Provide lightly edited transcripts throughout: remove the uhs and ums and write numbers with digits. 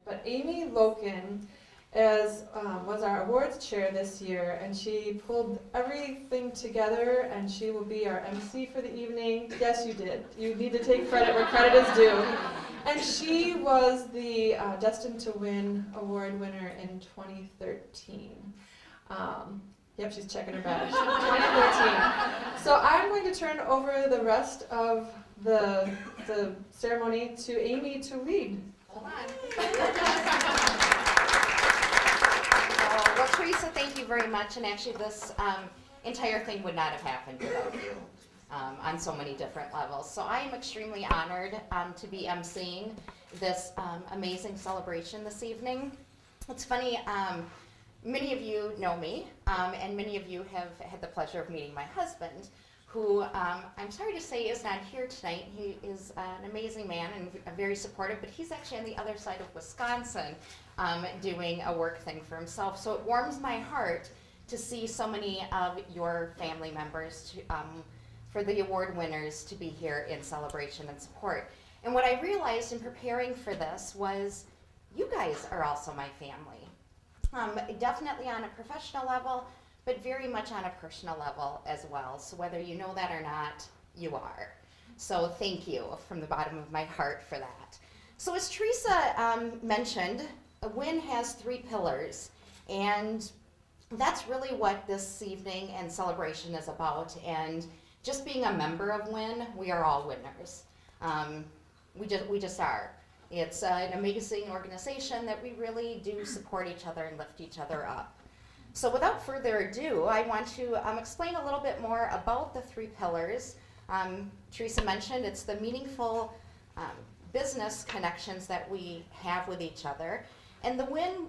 But Amy Loken was our awards chair this year, and she pulled everything together, and she will be our MC for the evening. Yes, you did. You need to take credit where credit is due. And she was the Destined to Win award winner in 2013. Yep, she's checking her badge. 2013. So I'm going to turn over the rest of the ceremony to Amy to lead. Hold on. Well, Teresa, thank you very much. And actually, this entire thing would not have happened without you on so many different levels. So I am extremely honored to be emceeing this amazing celebration this evening. It's funny, many of you know me, and many of you have had the pleasure of meeting my husband, who I'm sorry to say is not here tonight. He is an amazing man and very supportive, but he's actually on the other side of Wisconsin doing a work thing for himself. So it warms my heart to see so many of your family members, for the award winners to be here in celebration and support. And what I realized in preparing for this was you guys are also my family. Definitely on a professional level, but very much on a personal level as well. So whether you know that or not, you are. So thank you from the bottom of my heart for that. So as Teresa mentioned, a win has 3 pillars, and that's really what this evening and celebration is about. And just being a member of WIN, we are all winners. We just are. It's an amazing organization that we really do support each other and lift each other up. So without further ado, I want to explain a little bit more about the 3 pillars. Teresa mentioned it's the meaningful business connections that we have with each other. And the WIN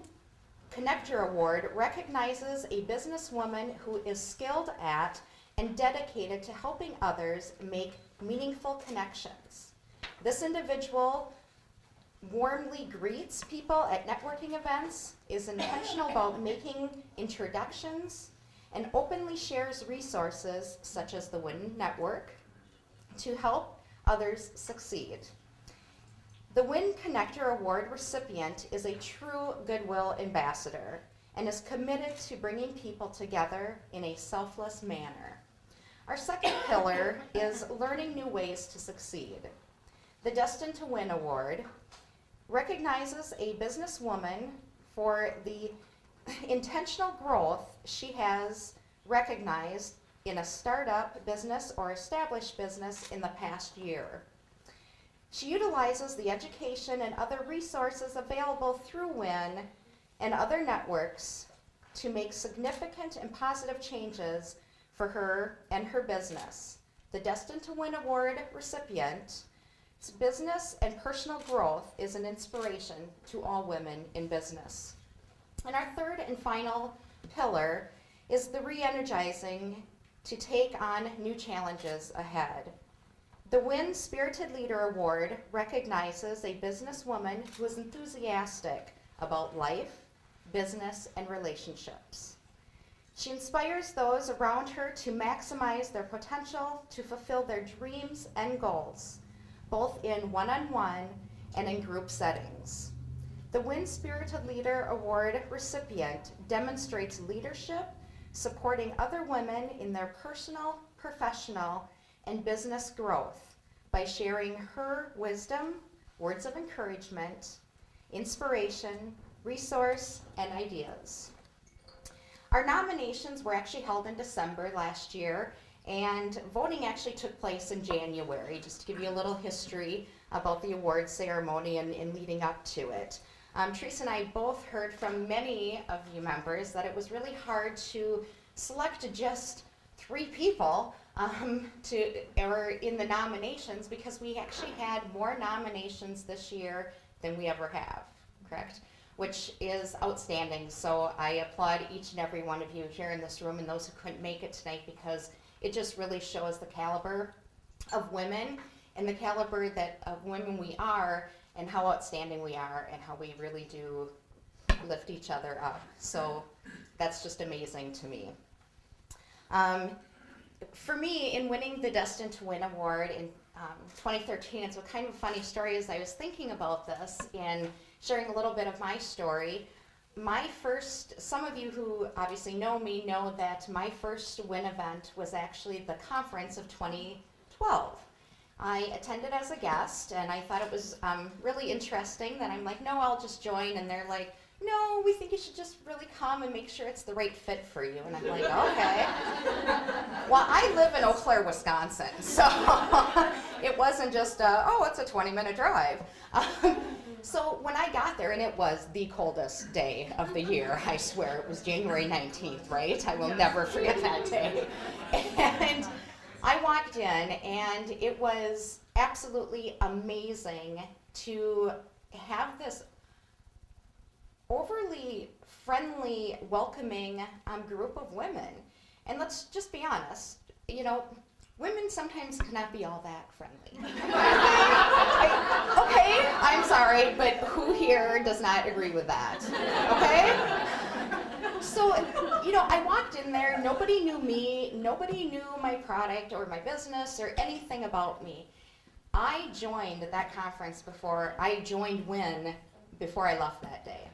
Connector Award recognizes a businesswoman who is skilled at and dedicated to helping others make meaningful connections. This individual warmly greets people at networking events, is intentional about making introductions, and openly shares resources such as the WIN Network to help others succeed. The WIN Connector Award recipient is a true goodwill ambassador and is committed to bringing people together in a selfless manner. Our second pillar is learning new ways to succeed. The Destined to Win Award recognizes a businesswoman for the intentional growth she has recognized in a startup business or established business in the past year. She utilizes the education and other resources available through WIN and other networks to make significant and positive changes for her and her business. The Destined to Win Award recipient business and personal growth is an inspiration to all women in business. And our third and final pillar is the re-energizing to take on new challenges ahead. The WIN Spirited Leader Award recognizes a businesswoman who is enthusiastic about life, business, and relationships. She inspires those around her to maximize their potential to fulfill their dreams and goals, both in one-on-one and in group settings. The WIN Spirited Leader Award recipient demonstrates leadership, supporting other women in their personal, professional, and business growth by sharing her wisdom, words of encouragement, inspiration, resource, and ideas. Our nominations were actually held in December last year, and voting actually took place in January, just to give you a little history about the award ceremony and leading up to it. Teresa and I both heard from many of you members that it was really hard to select just 3 people in the nominations, because we actually had more nominations this year than we ever have, correct? Which is outstanding. So I applaud each and every one of you here in this room and those who couldn't make it tonight, because it just really shows the caliber of women and the caliber of women we are, and how outstanding we are, and how we really do lift each other up. So that's just amazing to me. For me, in winning the Destined to Win Award in 2013, it's a kind of funny story as I was thinking about this, and sharing a little bit of my story. Some of you who obviously know me know that my first WIN event was actually the conference of 2012. I attended as a guest, and I thought it was really interesting that I'm like, no, I'll just join, and they're like, no, we think you should just really come and make sure it's the right fit for you. And I'm like, okay. Well, I live in Eau Claire, Wisconsin, so it wasn't just, it's a 20-minute drive. So when I got there, and it was the coldest day of the year, I swear, it was January 19th, right? I will never forget that day. And I walked in, and it was absolutely amazing to have this overly friendly, welcoming group of women. And let's just be honest, women sometimes cannot be all that friendly. Okay, I'm sorry, but who here does not agree with that? Okay? So, I walked in there, nobody knew me, nobody knew my product or my business or anything about me. I joined that conference I joined WIN before I left that day.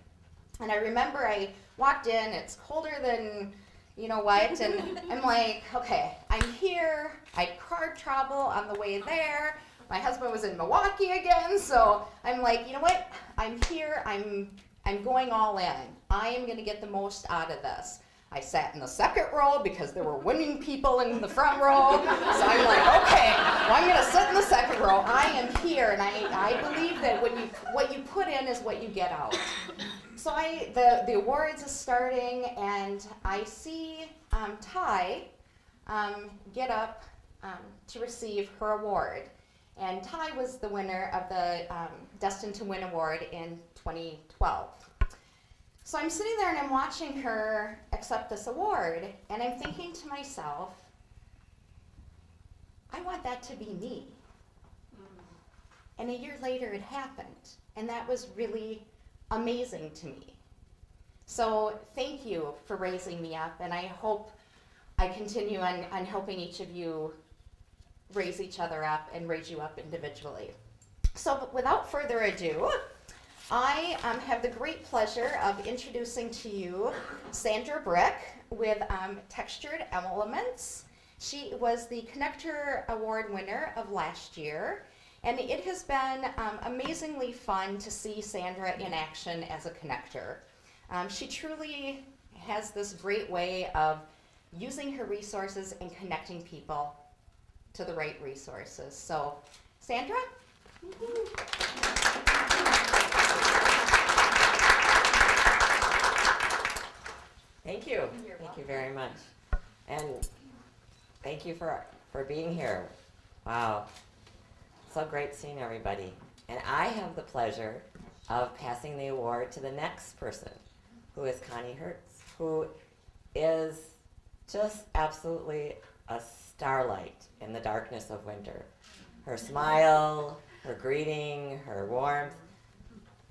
And I remember I walked in, it's colder than you know what, and I'm like, okay, I'm here, I had car trouble on the way there, my husband was in Milwaukee again, so I'm like, you know what, I'm here, I'm going all in. I am gonna get the most out of this. I sat in the second row because there were winning people in the front row, so I'm like, okay, well, I'm gonna sit in the second row, I am here, and I believe that what you put in is what you get out. So the awards is starting, and I see Ty get up to receive her award. And Ty was the winner of the Destined to Win award in 2012. So I'm sitting there and I'm watching her accept this award, and I'm thinking to myself, I want that to be me. And a year later it happened, and that was really amazing to me. So thank you for raising me up, and I hope I continue on helping each of you raise each other up and raise you up individually. So without further ado, I have the great pleasure of introducing to you Sandra Brick with Textured Elements. She was the Connector Award winner of last year. And it has been amazingly fun to see Sandra in action as a connector. She truly has this great way of using her resources and connecting people to the right resources. So, Sandra? Thank you. Thank you very much. And thank you for being here. Wow. So great seeing everybody. And I have the pleasure of passing the award to the next person, who is Connie Hertz, who is just absolutely a starlight in the darkness of winter. Her smile, her greeting, her warmth.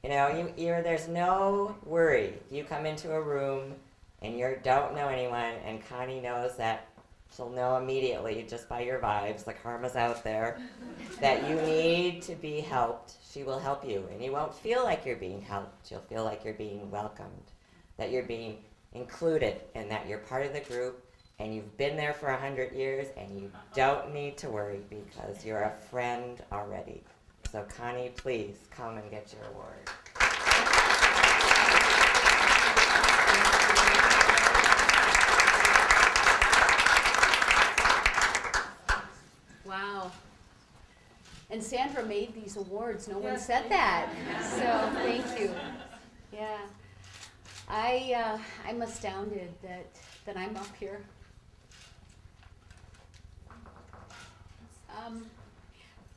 There's no worry. You come into a room and you don't know anyone, and Connie knows that she'll know immediately just by your vibes, the karma's out there, that you need to be helped. She will help you, and you won't feel like you're being helped. You'll feel like you're being welcomed, that you're being included, and that you're part of the group, and you've been there for 100 years, and you don't need to worry because you're a friend already. So Connie, please come and get your award. Wow. And Sandra made these awards. No one said that. So thank you. Yeah. I'm astounded that I'm up here.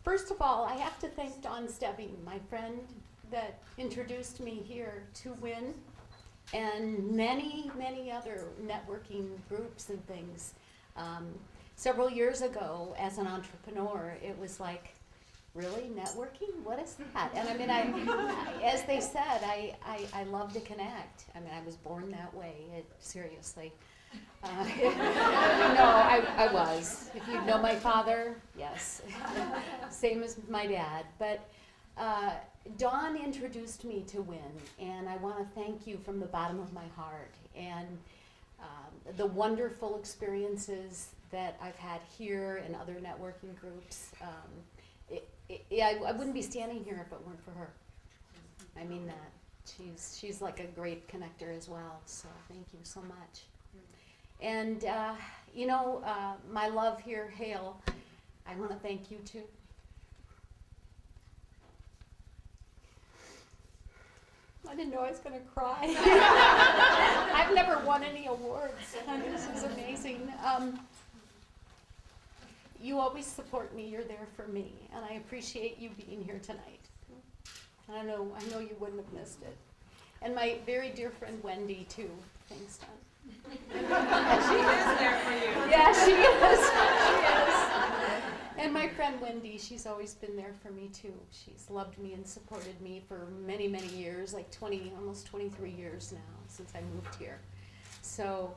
First of all, I have to thank Dawn Stebbing, my friend that introduced me here to WIN, and many, many other networking groups and things. Several years ago, as an entrepreneur, it was like, really, networking? What is that? And I mean, as they said, I love to connect. I mean, I was born that way, seriously. No, I was. If you know my father, yes. Same as my dad. But Dawn introduced me to Win, and I want to thank you from the bottom of my heart. And the wonderful experiences that I've had here and other networking groups. I wouldn't be standing here if it weren't for her. I mean that. She's like a great connector as well, so thank you so much. And, my love here, Hale, I want to thank you too. I didn't know I was going to cry. I've never won any awards. This is amazing. You always support me. You're there for me, and I appreciate you being here tonight. I know you wouldn't have missed it. And my very dear friend Wendy too. Thanks, Don. She is there for you. Yeah, she is. She is. And my friend Wendy, she's always been there for me too. She's loved me and supported me for many, many years, like almost 23 years now since I moved here. So,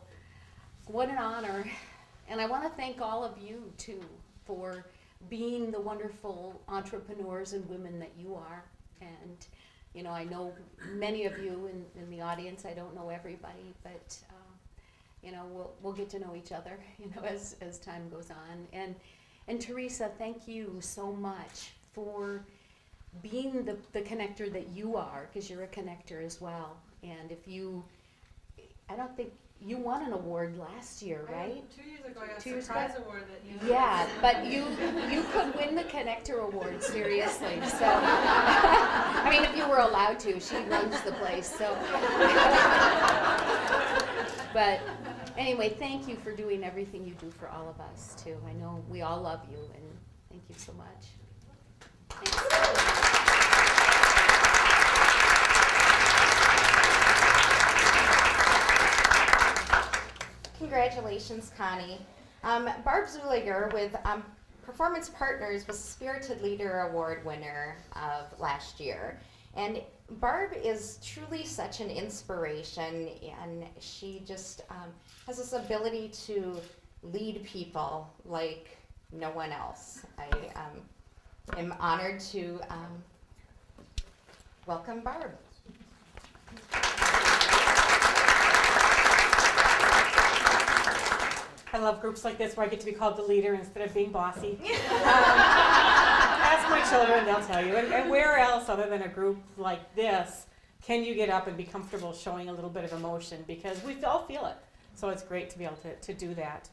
what an honor. And I want to thank all of you too for being the wonderful entrepreneurs and women that you are. And, I know many of you in the audience. I don't know everybody, but, we'll get to know each other, as time goes on. And Teresa, thank you so much for being the connector that you are, because you're a connector as well. And I don't think you won an award last year, right? 2 years ago, I got 2 a years surprise ago? award that Yeah, but you could win the Connector Award, seriously. So, I mean, if you were allowed to, she runs the place. So, but anyway, thank you for doing everything you do for all of us too. I know we all love you, and thank you so much. Thanks. Congratulations, Connie. Barb Zuliger with Performance Partners was Spirited Leader Award winner of last year. And Barb is truly such an inspiration, and she just has this ability to lead people like no one else. I am honored to welcome Barb. I love groups like this where I get to be called the leader instead of being bossy. Ask my children, they'll tell you. And where else other than a group like this can you get up and be comfortable showing a little bit of emotion? Because we all feel it. So it's great to be able to do that.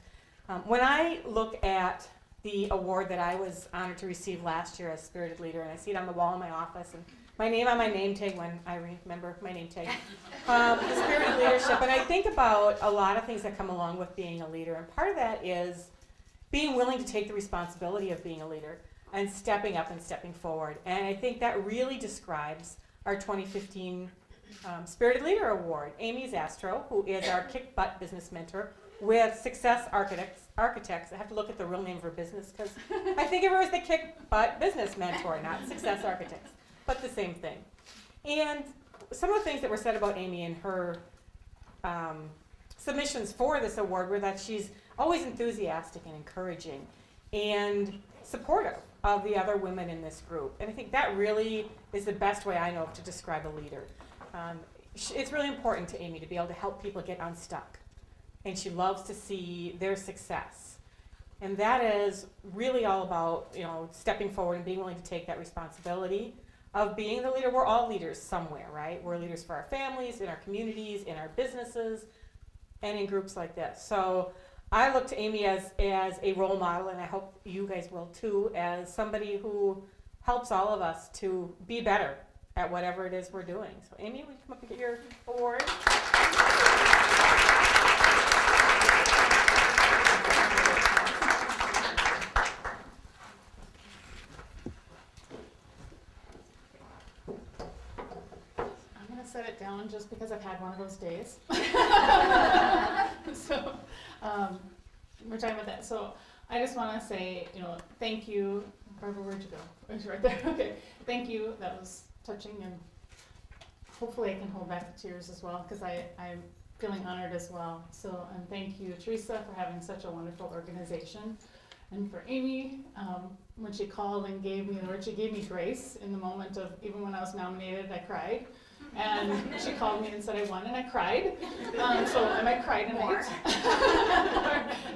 When I look at the award that I was honored to receive last year as Spirited Leader, and I see it on the wall in my office, and my name on my name tag when I remember my name tag, the Spirited Leadership, and I think about a lot of things that come along with being a leader, and part of that is being willing to take the responsibility of being a leader and stepping up and stepping forward. And I think that really describes our 2015 Spirited Leader Award. Amy Zastro, who is our kick butt business mentor with Success Architects. I have to look at the real name of her business because I think of her as the kick butt business mentor, not Success Architects, but the same thing. And some of the things that were said about Amy in her submissions for this award were that she's always enthusiastic and encouraging and supportive of the other women in this group. And I think that really is the best way I know of to describe a leader. It's really important to Amy to be able to help people get unstuck. And she loves to see their success. And that is really all about, stepping forward and being willing to take that responsibility of being the leader. We're all leaders somewhere, right? We're leaders for our families, in our communities, in our businesses, and in groups like this. So I look to Amy as a role model, and I hope you guys will too, as somebody who helps all of us to be better at whatever it is we're doing. So Amy, will you come up and get your award? Set it down just because I've had one of those days. So, we're talking about that. So, I just want to say, thank you. Barbara, where'd you go? Oh, it's right there. Okay. Thank you. That was touching, and hopefully I can hold back the tears as well because I'm feeling honored as well. So, and thank you, Teresa, for having such a wonderful organization, and for Amy when she called and gave me the word, she gave me grace in the moment of, even when I was nominated, I cried. And she called me and said I won, and I cried. So I might cry tonight.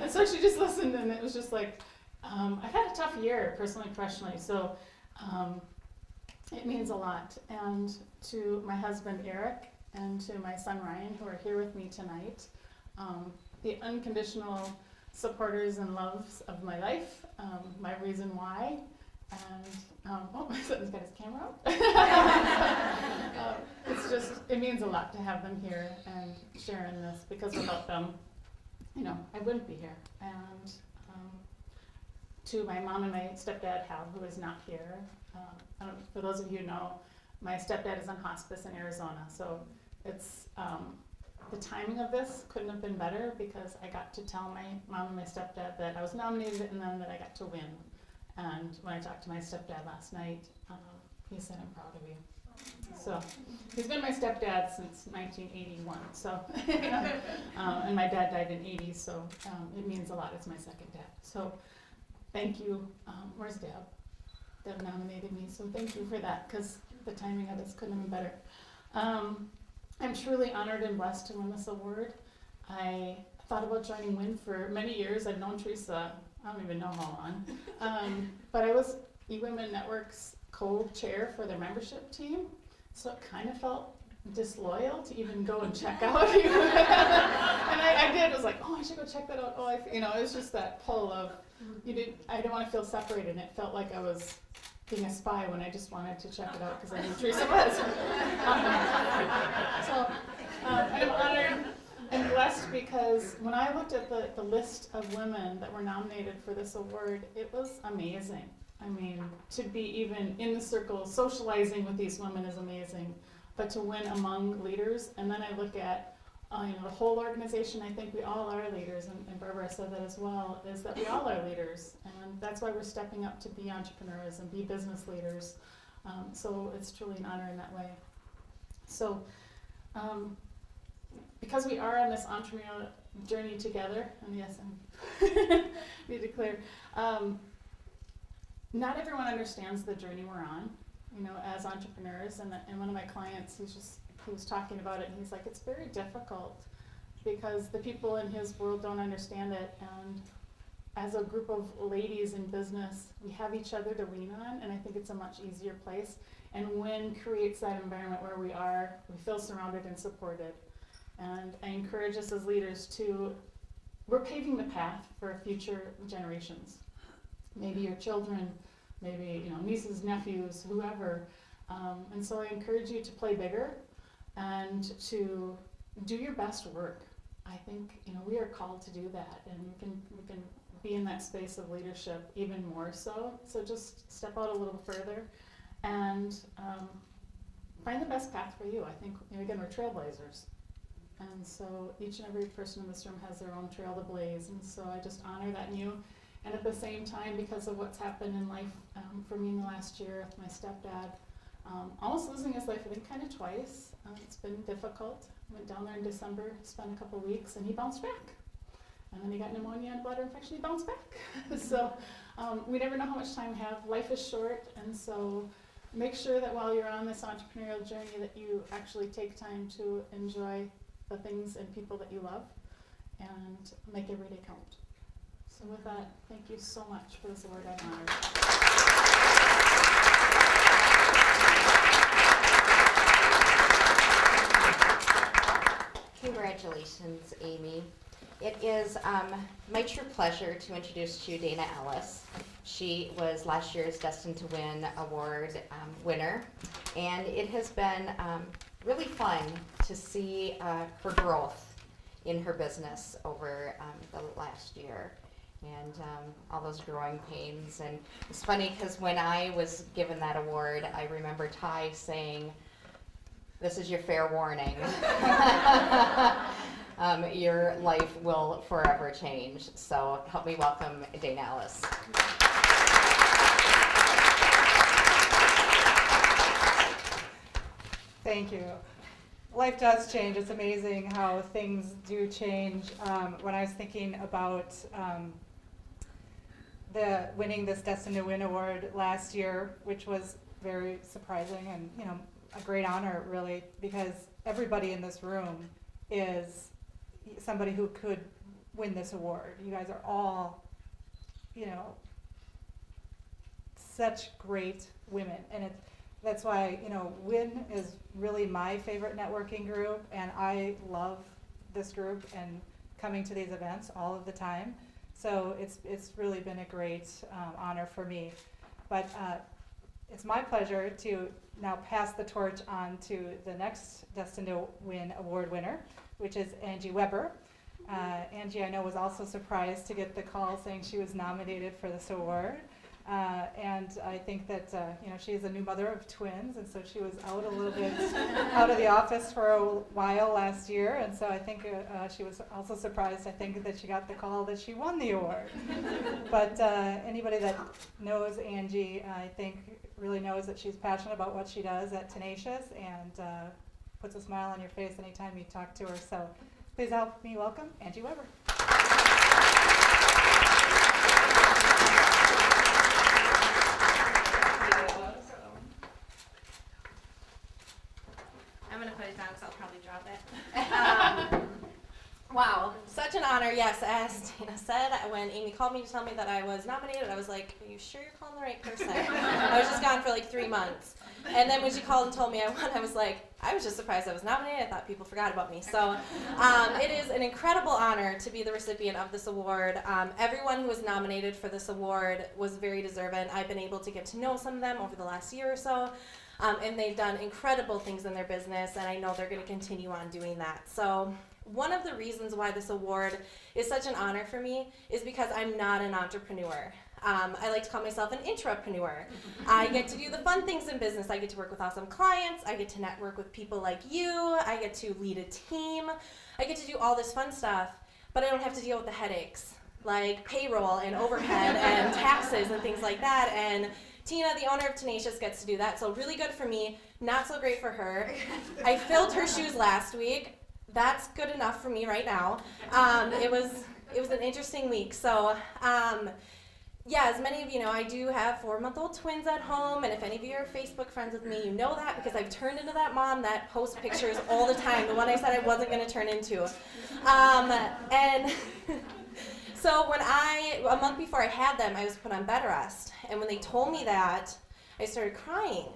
And so she just listened, and it was just like, I've had a tough year, personally and professionally, so it means a lot. And to my husband, Eric, and to my son, Ryan, who are here with me tonight, the unconditional supporters and loves of my life, my reason why, and oh, my son's got his camera out. It's just, it means a lot to have them here and sharing this, because without them, you know, I wouldn't be here. And to my mom and my stepdad, Hal, who is not here, for those of you who know, my stepdad is on hospice in Arizona, so it's the timing of this couldn't have been better, because I got to tell my mom and my stepdad that I was nominated and then that I got to win. And when I talked to my stepdad last night, he said, "I'm proud of you." So he's been my stepdad since 1981. So and my dad died in '80, so it means a lot. It's my second dad. So thank you. Where's Deb? Deb nominated me, so thank you for that, because the timing of this couldn't have been better. I'm truly honored and blessed to win this award. I thought about joining WIN for many years. I've known Teresa, I don't even know how long. But I was eWomen Network's co-chair for their membership team, so it kind of felt disloyal to even go and check out. And I did. I was like, oh, I should go check that out. Oh, it was just that pull of, I didn't want to feel separated, and it felt like I was being a spy when I just wanted to check it out because I knew Teresa was. And I'm honored and blessed, because when I looked at the list of women that were nominated for this award, it was amazing. I mean, to be even in the circle, socializing with these women is amazing, but to win among leaders, and then I look at the whole organization, I think we all are leaders, and Barbara said that as well, is that we all are leaders, and that's why we're stepping up to be entrepreneurs and be business leaders. So it's truly an honor in that way. So because we are on this entrepreneurial journey together, and yes, I need to clear, not everyone understands the journey we're on, as entrepreneurs, and one of my clients, he was talking about it, and he's like, it's very difficult because the people in his world don't understand it, and as a group of ladies in business, we have each other to lean on, and I think it's a much easier place, and WIN creates that environment where we feel surrounded and supported, and I encourage us as leaders we're paving the path for future generations, maybe your children, maybe nieces, nephews, whoever, and so I encourage you to play bigger and to do your best work. I think we are called to do that, and we can be in that space of leadership even more so. So just step out a little further and find the best path for you. I think again, we're trailblazers, and so each and every person in this room has their own trail to blaze, and so I just honor that in you. And at the same time, because of what's happened in life for me in the last year with my stepdad, almost losing his life, I think, kind of twice. It's been difficult. Went down there in December, spent a couple weeks, and he bounced back. And then he got pneumonia and bladder infection, he bounced back. So we never know how much time we have. Life is short, and so make sure that while you're on this entrepreneurial journey that you actually take time to enjoy the things and people that you love and make every day count. So with that, thank you so much for this award. I'm honored. Congratulations, Amy. It is my true pleasure to introduce to you Dana Ellis. She was last year's Destined to Win award winner, and it has been really fun to see her growth in her business over the last year, and all those growing pains. And it's funny because when I was given that award, I remember Ty saying, "This is your fair warning. Your life will forever change." So help me welcome Dana Ellis. Thank you. Life does change. It's amazing how things do change. When I was thinking about winning this Destined to Win award last year, which was very surprising and, a great honor really, because everybody in this room is somebody who could win this award. You guys are all, such great women, and that's why, WIN is really my favorite networking group, and I love this group and coming to these events all of the time. So it's really been a great honor for me. But it's my pleasure to now pass the torch on to the next Destined to Win award winner, which is Angie Weber. Angie, I know, was also surprised to get the call saying she was nominated for this award. And I think that, she is a new mother of twins, and so she was out a little bit out of the office for a while last year, and so I think she was also surprised, I think, that she got the call that she won the award. But anybody that knows Angie, I think, really knows that she's passionate about what she does at Tenacious, and puts a smile on your face anytime you talk to her. So please help me welcome Angie Weber. I'm going to put it down because I'll probably drop it. Wow, such an honor. Yes, as Tina said, when Amy called me to tell me that I was nominated, I was like, are you sure you're calling the right person? I was just gone for like 3 months. And then when she called and told me I won, I was like, I was just surprised I was nominated. I thought people forgot about me. So it is an incredible honor to be the recipient of this award. Everyone who was nominated for this award was very deserving. I've been able to get to know some of them over the last year or so. And they've done incredible things in their business, and I know they're going to continue on doing that. So one of the reasons why this award is such an honor for me is because I'm not an entrepreneur. I like to call myself an intrapreneur. I get to do the fun things in business. I get to work with awesome clients. I get to network with people like you. I get to lead a team. I get to do all this fun stuff, but I don't have to deal with the headaches like payroll and overhead and taxes and things like that. And Tina, the owner of Tenacious, gets to do that, so really good for me, not so great for her. I filled her shoes last week. That's good enough for me right now. It was an interesting week. So, as many of you know, I do have 4-month-old twins at home, and if any of you are Facebook friends with me, you know that because I've turned into that mom that posts pictures all the time, the one I said I wasn't going to turn into. And so a month before I had them, I was put on bed rest. And when they told me that, I started crying.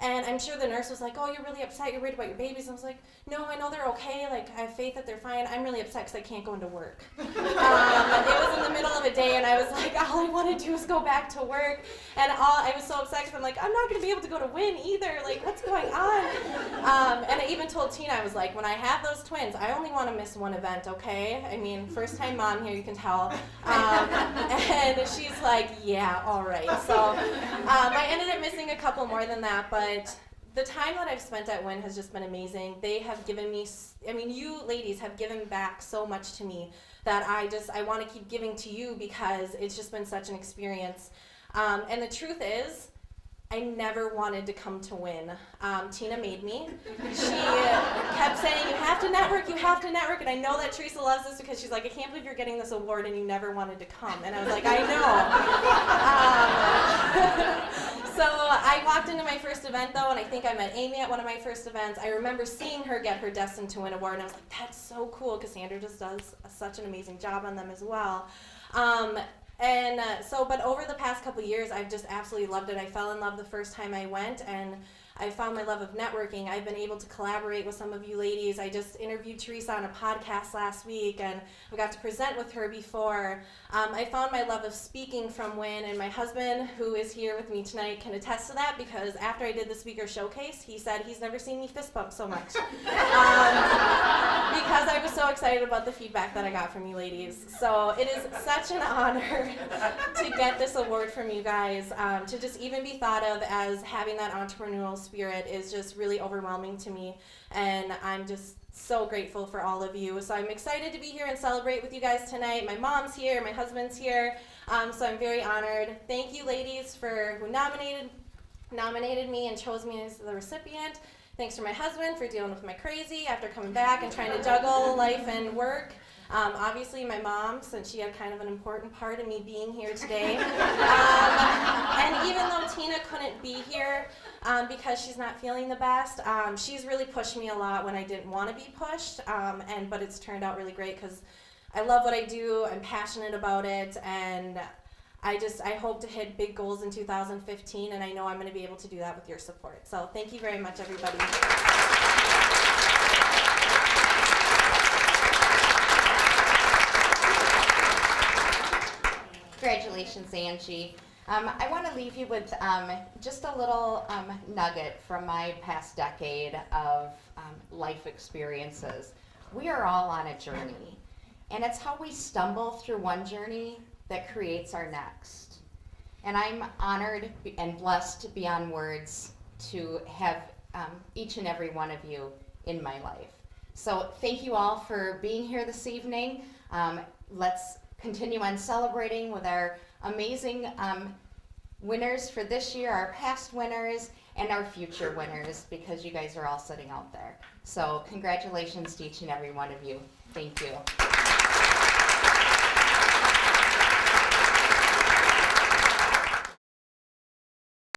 And I'm sure the nurse was like, oh, you're really upset, you're worried about your babies. And I was like, no, I know they're okay, like, I have faith that they're fine. I'm really upset because I can't go into work. It was in the middle of a day, and I was like, all I want to do is go back to work. And I was so upset because I'm like, I'm not going to be able to go to WIN either, like, what's going on? And I even told Tina, I was like, when I have those twins, I only want to miss one event, okay? I mean, first time mom here, you can tell. And she's like, yeah, all right. So I ended up missing a couple more than that, but the time that I've spent at WIN has just been amazing. They have given me, you ladies have given back so much to me that I want to keep giving to you because it's just been such an experience. And the truth is, I never wanted to come to WIN. Tina made me. She kept saying, you have to network, and I know that Teresa loves this because she's like, I can't believe you're getting this award and you never wanted to come. And I was like, I know. So I walked into my first event though, and I think I met Amy at one of my first events. I remember seeing her get her Destined to Win award, and I was like, that's so cool. Cassandra just does such an amazing job on them as well. But over the past couple of years, I've just absolutely loved it. I fell in love the first time I went, and I found my love of networking. I've been able to collaborate with some of you ladies. I just interviewed Teresa on a podcast last week, and I got to present with her before. I found my love of speaking from WIN, and my husband, who is here with me tonight, can attest to that because after I did the speaker showcase, he said he's never seen me fist bump so much. Because I was so excited about the feedback that I got from you ladies. So it is such an honor to get this award from you guys. To just even be thought of as having that entrepreneurial spirit is just really overwhelming to me, and I'm just so grateful for all of you. So I'm excited to be here and celebrate with you guys tonight. My mom's here, my husband's here, so I'm very honored. Thank you ladies who nominated me and chose me as the recipient. Thanks to my husband for dealing with my crazy after coming back and trying to juggle life and work. Obviously, my mom, since she had kind of an important part in me being here today. And even though Tina couldn't be here because she's not feeling the best, she's really pushed me a lot when I didn't want to be pushed. But it's turned out really great because I love what I do. I'm passionate about it, and I hope to hit big goals in 2015, and I know I'm going to be able to do that with your support. So thank you very much, everybody. Congratulations, Angie. I want to leave you with just a little nugget from my past decade of life experiences. We are all on a journey, and it's how we stumble through one journey that creates our next. And I'm honored and blessed beyond words to have each and every one of you in my life. So thank you all for being here this evening. Let's continue on celebrating with our amazing winners for this year, our past winners, and our future winners, because you guys are all sitting out there. So congratulations to each and every one of you. Thank you.